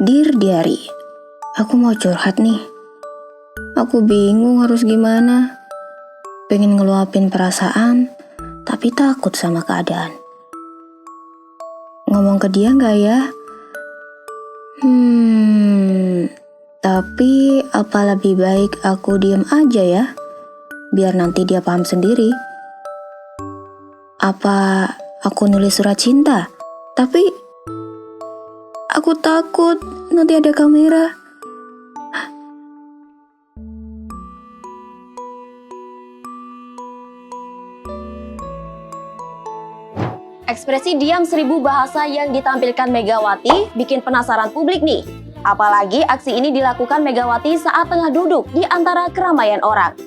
Dear Diary, aku mau curhat nih. Aku bingung harus gimana. Pengen ngeluapin perasaan, tapi takut sama keadaan. Ngomong ke dia gak ya? Tapi apa lebih baik aku diem aja ya? Biar nanti dia paham sendiri. Apa aku nulis surat cinta? Tapi aku takut nanti ada kamera. Ekspresi diam 1000 bahasa yang ditampilkan Megawati bikin penasaran publik nih. Apalagi aksi ini dilakukan Megawati saat tengah duduk di antara keramaian orang.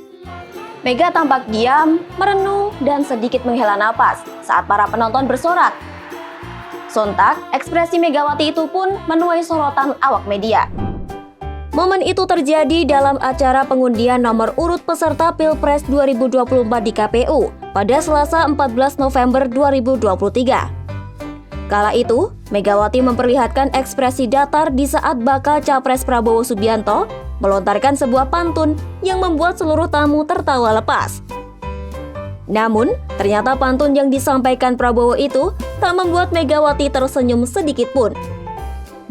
Mega tampak diam, merenung, dan sedikit menghela napas saat para penonton bersorak. Sontak, ekspresi Megawati itu pun menuai sorotan awak media. Momen itu terjadi dalam acara pengundian nomor urut peserta Pilpres 2024 di KPU pada Selasa 14 November 2023. Kala itu, Megawati memperlihatkan ekspresi datar di saat bakal Capres Prabowo Subianto melontarkan sebuah pantun yang membuat seluruh tamu tertawa lepas. Namun, ternyata pantun yang disampaikan Prabowo itu tak membuat Megawati tersenyum sedikit pun.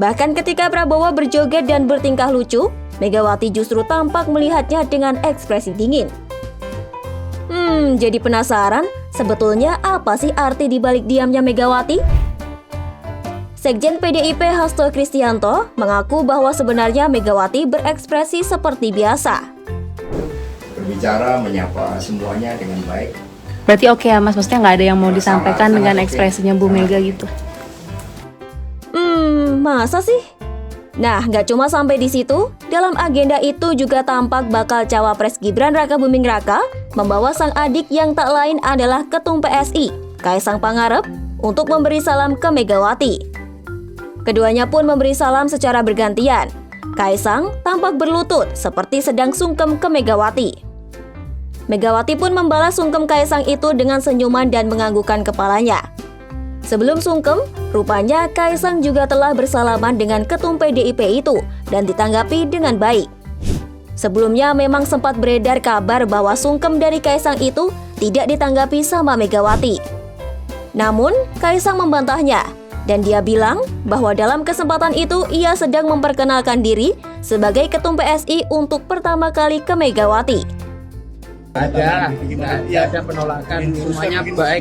Bahkan ketika Prabowo berjoget dan bertingkah lucu, Megawati justru tampak melihatnya dengan ekspresi dingin. Jadi penasaran, sebetulnya apa sih arti dibalik diamnya Megawati? Sekjen PDIP Hasto Kristianto mengaku bahwa sebenarnya Megawati berekspresi seperti biasa. Berbicara, menyapa semuanya dengan baik. Berarti oke ya Mas, maksudnya nggak ada yang mau disampaikan dengan ekspresinya Bu Mega gitu? Masa sih? Nah, nggak cuma sampai di situ, dalam agenda itu juga tampak bakal Cawapres Gibran Rakabuming Raka membawa sang adik yang tak lain adalah Ketum PSI, Kaisang Pangarep, untuk memberi salam ke Megawati. Keduanya pun memberi salam secara bergantian. Kaisang tampak berlutut seperti sedang sungkem ke Megawati. Megawati pun membalas sungkem Kaisang itu dengan senyuman dan menganggukkan kepalanya. Sebelum sungkem, rupanya Kaisang juga telah bersalaman dengan Ketum PDIP itu dan ditanggapi dengan baik. Sebelumnya memang sempat beredar kabar bahwa sungkem dari Kaisang itu tidak ditanggapi sama Megawati. Namun, Kaisang membantahnya. Dan dia bilang bahwa dalam kesempatan itu ia sedang memperkenalkan diri sebagai Ketum PSI untuk pertama kali ke Megawati. Ada penolakan, semuanya baik,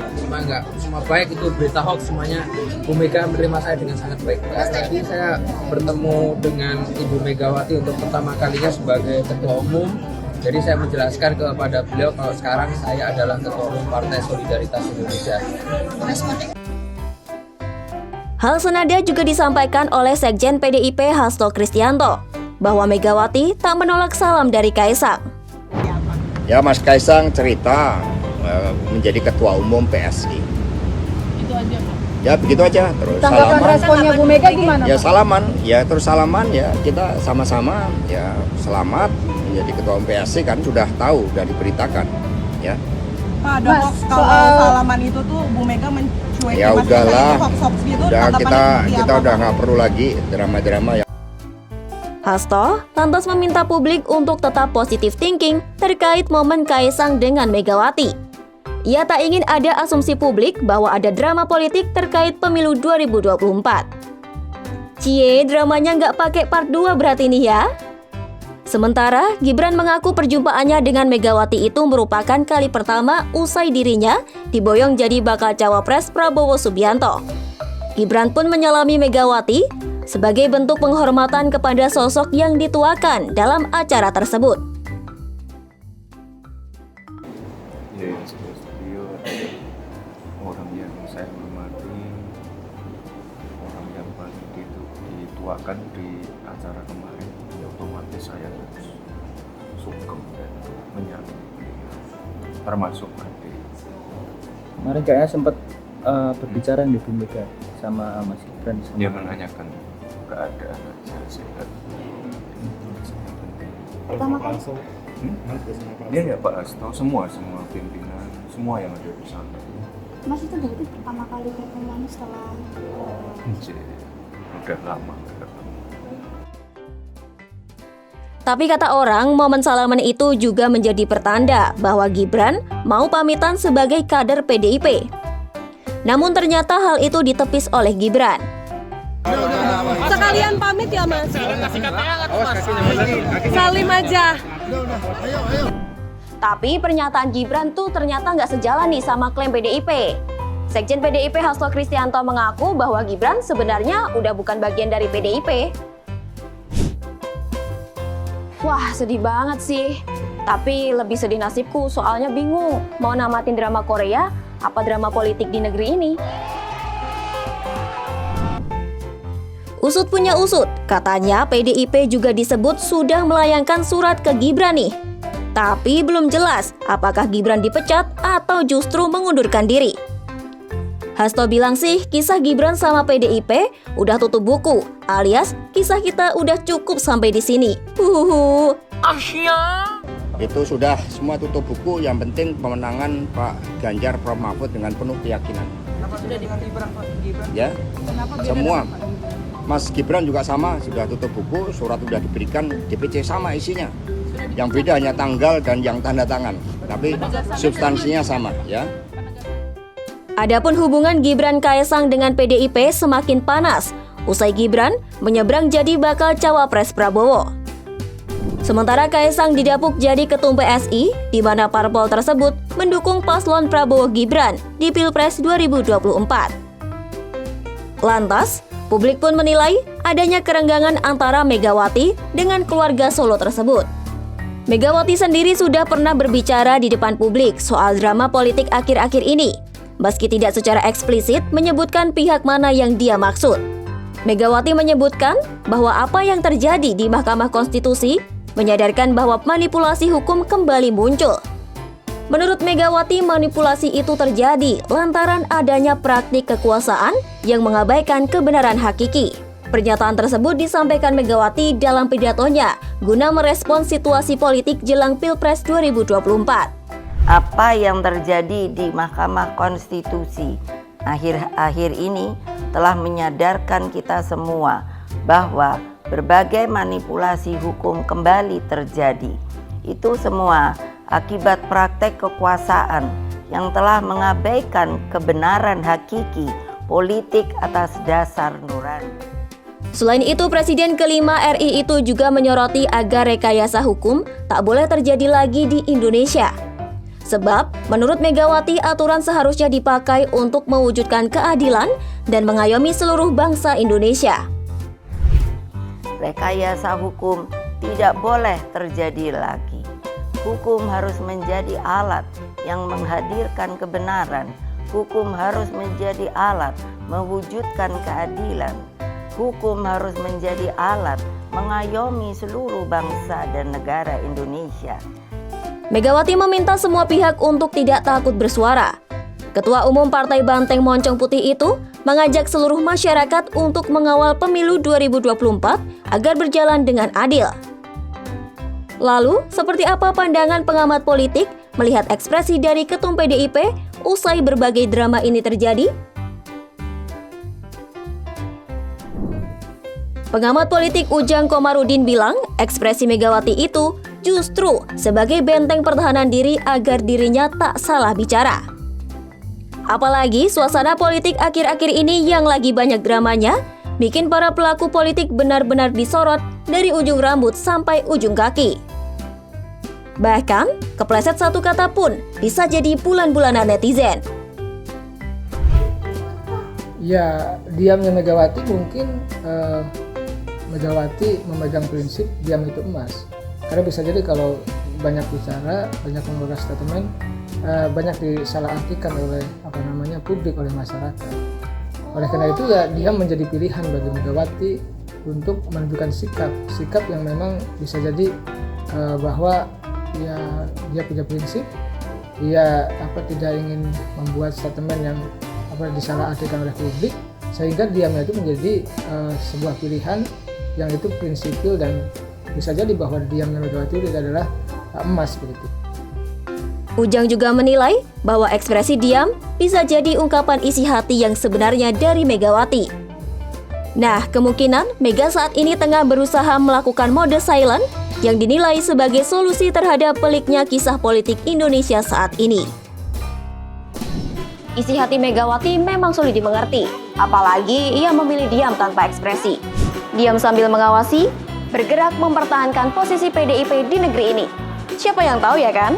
semua baik, itu berita hoax semuanya. Bu Mega menerima saya dengan sangat baik. Tadi saya bertemu dengan Ibu Megawati untuk pertama kalinya sebagai Ketua Umum. Jadi saya menjelaskan kepada beliau kalau sekarang saya adalah Ketua Umum Partai Solidaritas Indonesia. Hal senada juga disampaikan oleh Sekjen PDIP Hasto Kristianto, bahwa Megawati tak menolak salam dari Kaisang. Ya, Mas Kaisang cerita menjadi Ketua Umum PSI. Itu aja Pak. Ya begitu aja, terus Tanggapan salaman. responnya Bu Mega gimana? Ya salaman, ya terus salaman ya kita sama-sama ya selamat menjadi Ketua Umum PSI kan sudah tahu, sudah diberitakan ya. Pak, ada hoax kalau salaman itu tuh Bu Mega mencuekin Ya udahlah, hoax gitu, udah kita apa? udah nggak perlu lagi drama-drama ya. Hasto lantas meminta publik untuk tetap positive thinking terkait momen Kaisang dengan Megawati. Ia tak ingin ada asumsi publik bahwa ada drama politik terkait pemilu 2024. Cie, dramanya nggak pakai part 2 berarti nih ya? Sementara, Gibran mengaku perjumpaannya dengan Megawati itu merupakan kali pertama usai dirinya diboyong jadi bakal Cawapres Prabowo Subianto. Gibran pun menyalami Megawati sebagai bentuk penghormatan kepada sosok yang dituakan dalam acara tersebut. Ya, beliau orang yang saya hormati, orang yang paling dituakan di acara kemarin, ya otomatis saya harus sungkem dan menyambut beliau, termasuk nanti. Kemarin kayaknya sempat berbicara di Bu Mega sama Mas Gibran. Dia menanyakan keadaan aja, sehat. Pertama kali Dia ya Pak Hasto, semua pimpinan, semua yang ada di sana. Mas itu berarti pertama kali ketemu setelah Udah lama ketemu. Tapi kata orang, momen salaman itu juga menjadi pertanda bahwa Gibran mau pamitan sebagai kader PDIP. Namun ternyata hal itu ditepis oleh Gibran. Sekalian pamit ya Mas. Salim aja. Tapi pernyataan Gibran tuh ternyata nggak sejalan nih sama klaim PDIP. Sekjen PDIP Hasto Kristianto mengaku bahwa Gibran sebenarnya udah bukan bagian dari PDIP. Wah, sedih banget sih. Tapi lebih sedih nasibku, soalnya bingung mau namatin drama Korea apa drama politik di negeri ini. Usut punya usut, katanya PDIP juga disebut sudah melayangkan surat ke Gibran nih. Tapi belum jelas apakah Gibran dipecat atau justru mengundurkan diri. Hasto bilang sih kisah Gibran sama PDIP udah tutup buku, alias kisah kita udah cukup sampai di sini. Itu sudah semua tutup buku, yang penting pemenangan Pak Ganjar Prof Mahfud dengan penuh keyakinan. Kenapa sudah diganti Pak Gibran? Ya, semua. Mas Gibran juga sama, sudah tutup buku, surat sudah diberikan, DPC sama isinya. Yang beda hanya tanggal dan yang tanda tangan, tapi substansinya sama, ya. Adapun hubungan Gibran Kaesang dengan PDIP semakin panas usai Gibran menyeberang jadi bakal cawapres Prabowo. Sementara Kaesang didapuk jadi ketum PSI, di mana parpol tersebut mendukung paslon Prabowo Gibran di Pilpres 2024. Lantas, publik pun menilai adanya kerenggangan antara Megawati dengan keluarga Solo tersebut. Megawati sendiri sudah pernah berbicara di depan publik soal drama politik akhir-akhir ini, meski tidak secara eksplisit menyebutkan pihak mana yang dia maksud. Megawati menyebutkan bahwa apa yang terjadi di Mahkamah Konstitusi menyadarkan bahwa manipulasi hukum kembali muncul. Menurut Megawati, manipulasi itu terjadi lantaran adanya praktik kekuasaan yang mengabaikan kebenaran hakiki. Pernyataan tersebut disampaikan Megawati dalam pidatonya guna merespons situasi politik jelang Pilpres 2024. Apa yang terjadi di Mahkamah Konstitusi akhir-akhir ini telah menyadarkan kita semua bahwa berbagai manipulasi hukum kembali terjadi. Itu semua akibat praktek kekuasaan yang telah mengabaikan kebenaran hakiki politik atas dasar nurani. Selain itu, Presiden kelima RI itu juga menyoroti agar rekayasa hukum tak boleh terjadi lagi di Indonesia. Sebab, menurut Megawati, aturan seharusnya dipakai untuk mewujudkan keadilan dan mengayomi seluruh bangsa Indonesia. Rekayasa hukum tidak boleh terjadi lagi. Hukum harus menjadi alat yang menghadirkan kebenaran. Hukum harus menjadi alat mewujudkan keadilan. Hukum harus menjadi alat mengayomi seluruh bangsa dan negara Indonesia. Megawati meminta semua pihak untuk tidak takut bersuara. Ketua Umum Partai Banteng Moncong Putih itu mengajak seluruh masyarakat untuk mengawal pemilu 2024 agar berjalan dengan adil. Lalu, seperti apa pandangan pengamat politik melihat ekspresi dari Ketum PDIP usai berbagai drama ini terjadi? Pengamat politik Ujang Komarudin bilang, ekspresi Megawati itu justru sebagai benteng pertahanan diri agar dirinya tak salah bicara. Apalagi suasana politik akhir-akhir ini yang lagi banyak dramanya, bikin para pelaku politik benar-benar disorot dari ujung rambut sampai ujung kaki. Bahkan, kepleset satu kata pun bisa jadi bulan-bulanan netizen. Ya, diamnya Megawati mungkin Megawati memegang prinsip diam itu emas. Karena bisa jadi kalau banyak bicara, banyak mengeluarkan statement, banyak disalahartikan oleh publik, oleh masyarakat. Oleh karena itu ya dia menjadi pilihan bagi Megawati untuk menunjukkan sikap yang memang bisa jadi bahwa ya dia punya prinsip, dia tidak ingin membuat statement yang disalahartikan oleh publik, sehingga diamnya itu menjadi sebuah pilihan yang itu prinsipil dan bisa jadi bahwa diamnya Megawati itu adalah emas begitu. Ujang juga menilai bahwa ekspresi diam bisa jadi ungkapan isi hati yang sebenarnya dari Megawati. Nah, kemungkinan Mega saat ini tengah berusaha melakukan mode silent yang dinilai sebagai solusi terhadap peliknya kisah politik Indonesia saat ini. Isi hati Megawati memang sulit dimengerti, apalagi ia memilih diam tanpa ekspresi. Diam sambil mengawasi, bergerak mempertahankan posisi PDIP di negeri ini. Siapa yang tahu ya kan?